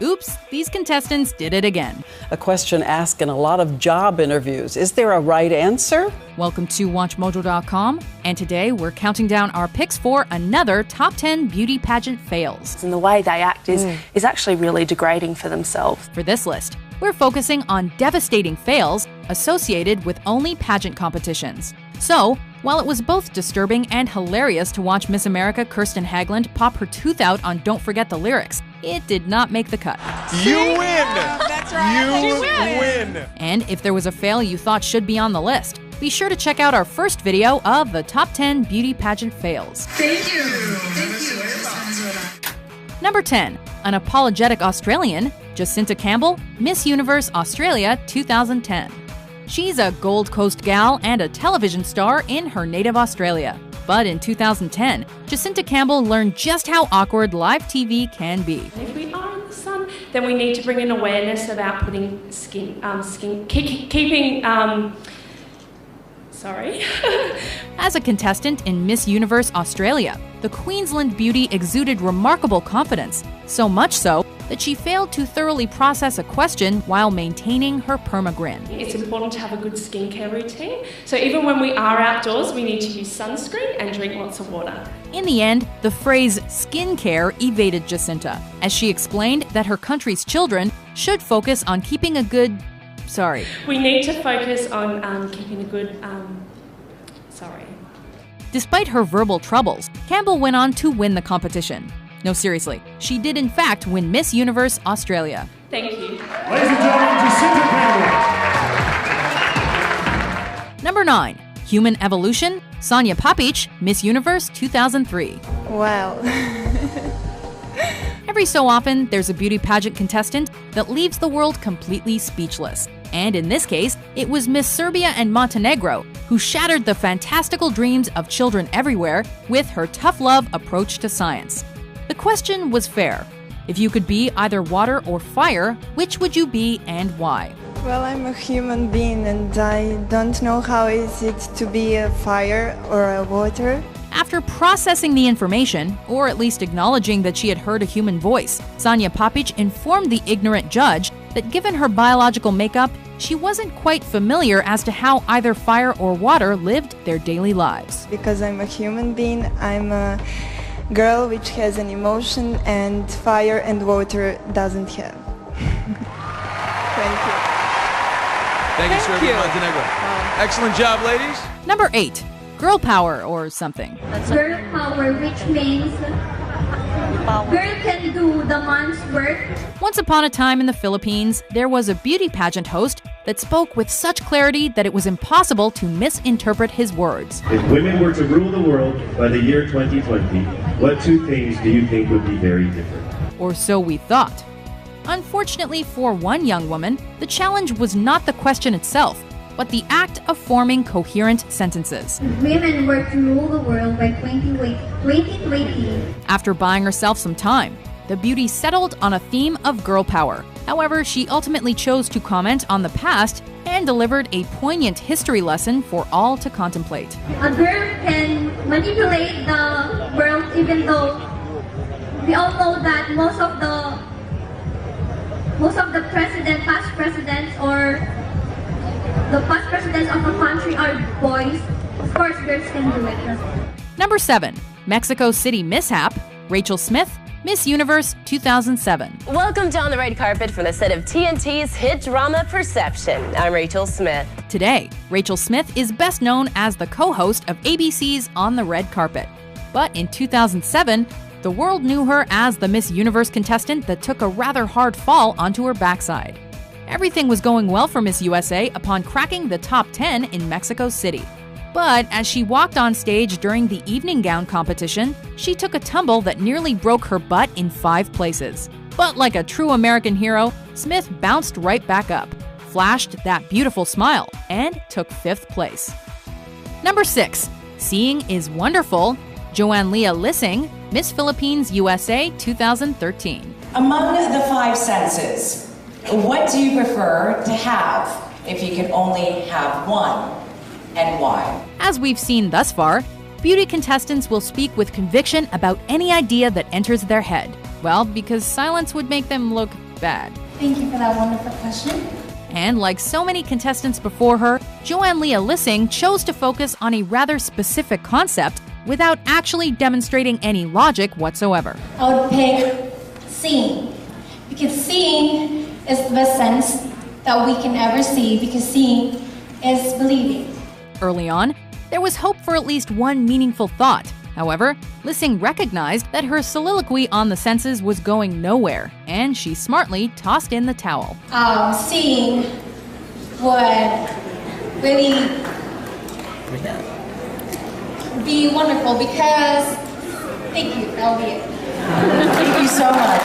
Oops, these contestants did it again. A question asked in a lot of job interviews. Is there a right answer? Welcome to WatchMojo.com, and today we're counting down our picks for another top 10 beauty pageant fails. And the way they act is actually really degrading for themselves. For this list, we're focusing on devastating fails associated with only pageant competitions. So, while it was both disturbing and hilarious to watch Miss America Kirsten Haglund pop her tooth out on Don't Forget the Lyrics, it did not make the cut. You win! That's right. You win! And if there was a fail you thought should be on the list, be sure to check out our first video of the top 10 beauty pageant fails. Thank you. Thank you. Number 10, an apologetic Australian, Jacinta Campbell, Miss Universe Australia 2010. She's a Gold Coast gal and a television star in her native Australia. But in 2010, Jacinta Campbell learned just how awkward live TV can be. If we are in the sun, then we need to bring an awareness about putting As a contestant in Miss Universe Australia, the Queensland beauty exuded remarkable confidence, so much so that she failed to thoroughly process a question while maintaining her permagrin. It's important to have a good skincare routine. So even when we are outdoors, we need to use sunscreen and drink lots of water. In the end, the phrase skincare evaded Jacinta, as she explained that her country's children should focus on keeping a good... We need to focus on keeping a good... Despite her verbal troubles, Campbell went on to win the competition. No, seriously, she did in fact win Miss Universe Australia. Thank you. Ladies and gentlemen, Jacinta Campbell. Number 9, Human Evolution, Sonia Popich, Miss Universe 2003. Wow. Every so often, there's a beauty pageant contestant that leaves the world completely speechless. And in this case, it was Miss Serbia and Montenegro who shattered the fantastical dreams of children everywhere with her tough love approach to science. The question was fair. If you could be either water or fire, which would you be and why? Well, I'm a human being and I don't know how is it to be a fire or a water. After processing the information, or at least acknowledging that she had heard a human voice, Sonia Popich informed the ignorant judge that given her biological makeup, she wasn't quite familiar as to how either fire or water lived their daily lives. Because I'm a human being, I'm a girl which has an emotion and fire and water doesn't have. Thank you. Thank you, Serbia Montenegro. Excellent job, ladies. Number 8, girl power or something. Girl power, which means girl can do the man's work. Once upon a time in the Philippines, there was a beauty pageant host that spoke with such clarity that it was impossible to misinterpret his words. If women were to rule the world by the year 2020, what two things do you think would be very different? Or so we thought. Unfortunately for one young woman, the challenge was not the question itself, but the act of forming coherent sentences. If women were to rule the world by 2020. After buying herself some time, the beauty settled on a theme of girl power. However, she ultimately chose to comment on the past and delivered a poignant history lesson for all to contemplate. A girl can manipulate the world, even though we all know that most of the past presidents or the past presidents of a country are boys. Of course, girls can do it. Number 7, Mexico City mishap, Rachel Smith, Miss Universe 2007. Welcome to On the Red Carpet from the set of TNT's hit drama Perception. I'm Rachel Smith. Today, Rachel Smith is best known as the co-host of ABC's On the Red Carpet. But in 2007, the world knew her as the Miss Universe contestant that took a rather hard fall onto her backside. Everything was going well for Miss USA upon cracking the top 10 in Mexico City. But as she walked on stage during the evening gown competition, she took a tumble that nearly broke her butt in 5 places. But like a true American hero, Smith bounced right back up, flashed that beautiful smile, and took 5th place. Number 6, Seeing is Wonderful, Joanne Leah Lissing, Miss Philippines USA 2013. Among the 5 senses, what do you prefer to have if you could only have one, and why? As we've seen thus far, beauty contestants will speak with conviction about any idea that enters their head. Well, because silence would make them look bad. Thank you for that wonderful question. And like so many contestants before her, Joanne Leah Lissing chose to focus on a rather specific concept without actually demonstrating any logic whatsoever. I would pick seeing, because seeing is the best sense that we can ever see, because seeing is believing. Early on, there was hope for at least one meaningful thought. However, Lissing recognized that her soliloquy on the senses was going nowhere, and she smartly tossed in the towel. Seeing would really be wonderful because, thank you, that'll be it. Thank you so much.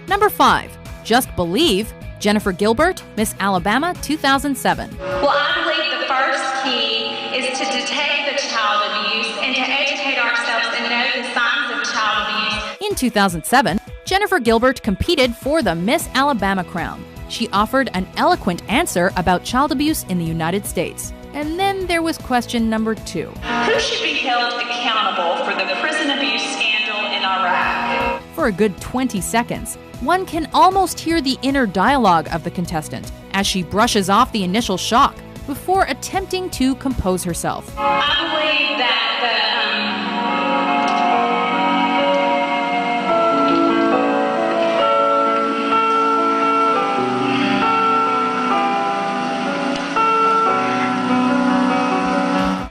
Number 5. Just Believe, Jennifer Gilbert, Miss Alabama 2007. Well, I believe the first key is to detect the child abuse and to educate ourselves and know the signs of child abuse. In 2007, Jennifer Gilbert competed for the Miss Alabama crown. She offered an eloquent answer about child abuse in the United States. And then there was question number 2. Who should be held accountable for the prison abuse scandal in Iraq? For a good 20 seconds, one can almost hear the inner dialogue of the contestant as she brushes off the initial shock before attempting to compose herself. I believe that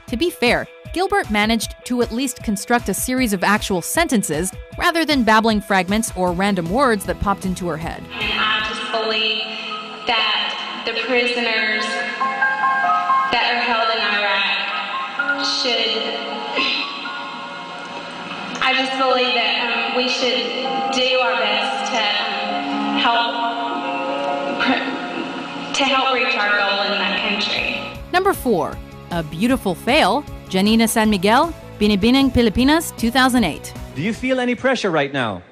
To be fair, Gilbert managed to at least construct a series of actual sentences rather than babbling fragments or random words that popped into her head. And I just believe that the prisoners that are held in Iraq I just believe that we should do our best to help reach our goal in that country. Number 4. A Beautiful Fail, Janina San Miguel, Binibining, Pilipinas, 2008. Do you feel any pressure right now?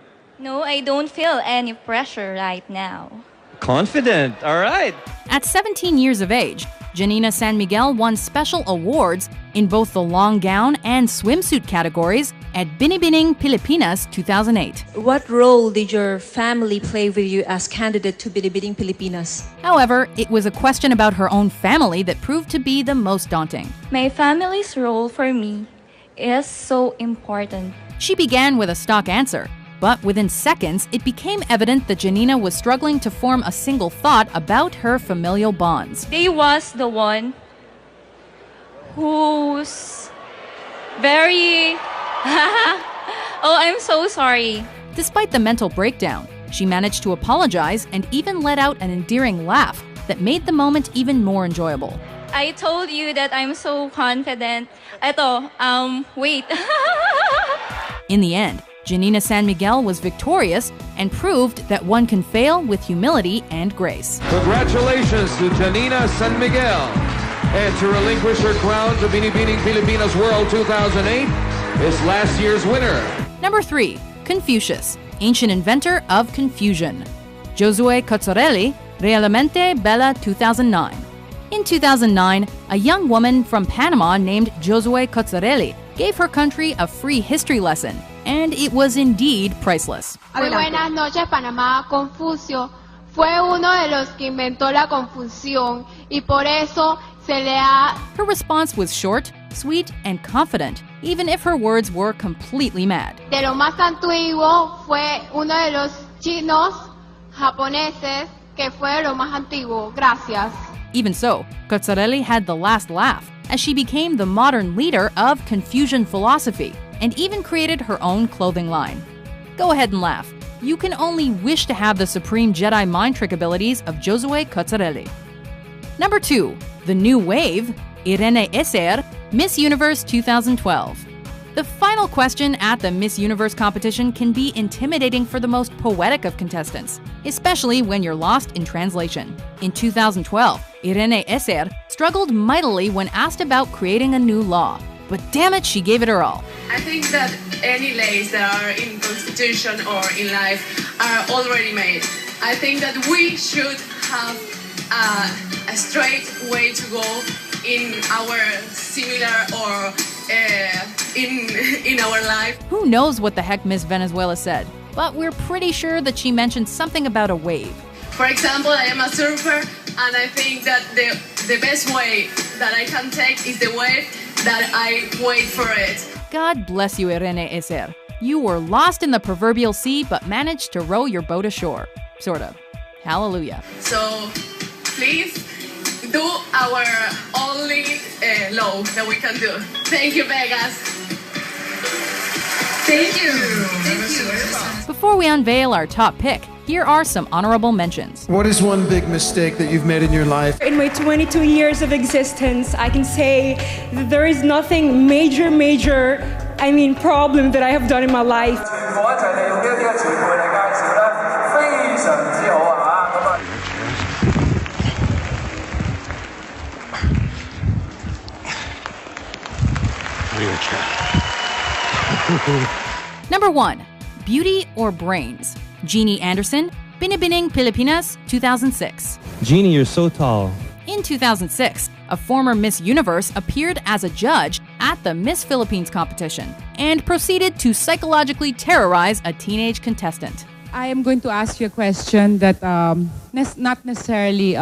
No, I don't feel any pressure right now. Confident, all right. At 17 years of age, Janina San Miguel won special awards in both the long gown and swimsuit categories at Binibining, Pilipinas, 2008. What role did your family play with you as candidate to Binibining, Pilipinas? However, it was a question about her own family that proved to be the most daunting. My family's role for me is so important. She began with a stock answer, but within seconds, it became evident that Janina was struggling to form a single thought about her familial bonds. They was the one who's very... Oh, I'm so sorry. Despite the mental breakdown, she managed to apologize and even let out an endearing laugh that made the moment even more enjoyable. I told you that I'm so confident. Wait. In the end, Janina San Miguel was victorious and proved that one can fail with humility and grace. Congratulations to Janina San Miguel. And to relinquish her crown to Binibining Pilipinas World 2008 is last year's winner. Number 3. Confucius, ancient inventor of confusion. Josue Cozzarelli, Realmente Bella 2009. In 2009, a young woman from Panama named Josue Cozzarelli gave her country a free history lesson, and it was indeed priceless. Muy buenas noches, Panamá. Confucio fue uno de los que inventó la confusión y por eso se le ha... Her response was short, sweet, and confident, even if her words were completely mad. De lo más antiguo fue uno de los chinos japoneses que fue lo más antiguo. Gracias. Even so, Cozzarelli had the last laugh, as she became the modern leader of Confucian philosophy, and even created her own clothing line. Go ahead and laugh. You can only wish to have the supreme Jedi mind trick abilities of Josue Cozzarelli. Number 2. The New Wave, Irene Esser, Miss Universe 2012. The final question at the Miss Universe competition can be intimidating for the most poetic of contestants, especially when you're lost in translation. In 2012, Irene Esser struggled mightily when asked about creating a new law, but damn it, she gave it her all. I think that any laws that are in Constitution or in life are already made. I think that we should have a straight way to go in our similar or in our life. Who knows what the heck Miss Venezuela said? but we're pretty sure that she mentioned something about a wave. For example, I am a surfer, and I think that the best way that I can take is the wave that I wait for it. God bless you, Irene Eser. You were lost in the proverbial sea, but managed to row your boat ashore. Sort of. Hallelujah. So, please, do our only low that we can do. Thank you, Vegas. Thank you. Thank you. Before we unveil our top pick, here are some honorable mentions. What is one big mistake that you've made in your life? In my 22 years of existence, I can say that there is nothing major problem that I have done in my life. Number 1. Beauty or Brains? Jeannie Anderson, Binibining Pilipinas, 2006. Jeannie, you're so tall. In 2006, a former Miss Universe appeared as a judge at the Miss Philippines competition and proceeded to psychologically terrorize a teenage contestant. I am going to ask you a question that not necessarily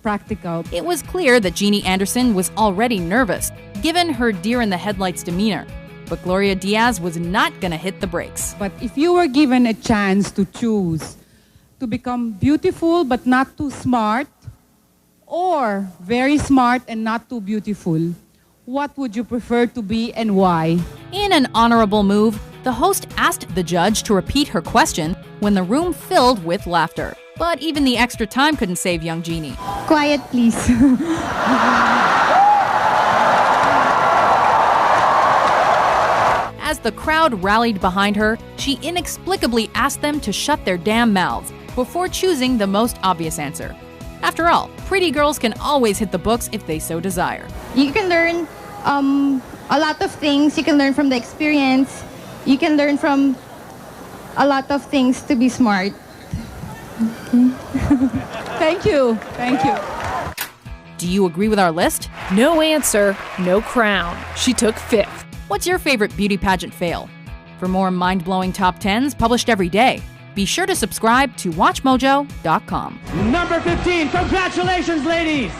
practical. It was clear that Jeannie Anderson was already nervous, given her deer-in-the-headlights demeanor. But Gloria Diaz was not going to hit the brakes. But if you were given a chance to choose to become beautiful but not too smart, or very smart and not too beautiful, what would you prefer to be and why? In an honorable move, the host asked the judge to repeat her question when the room filled with laughter. But even the extra time couldn't save young Jeannie. Quiet, please. As the crowd rallied behind her, she inexplicably asked them to shut their damn mouths before choosing the most obvious answer. After all, pretty girls can always hit the books if they so desire. You can learn a lot of things. You can learn from the experience. You can learn from a lot of things to be smart. Thank you. Thank you. Do you agree with our list? No answer, no crown. She took 5th. What's your favorite beauty pageant fail? For more mind-blowing top 10s published every day, be sure to subscribe to WatchMojo.com. Number 15, congratulations, ladies!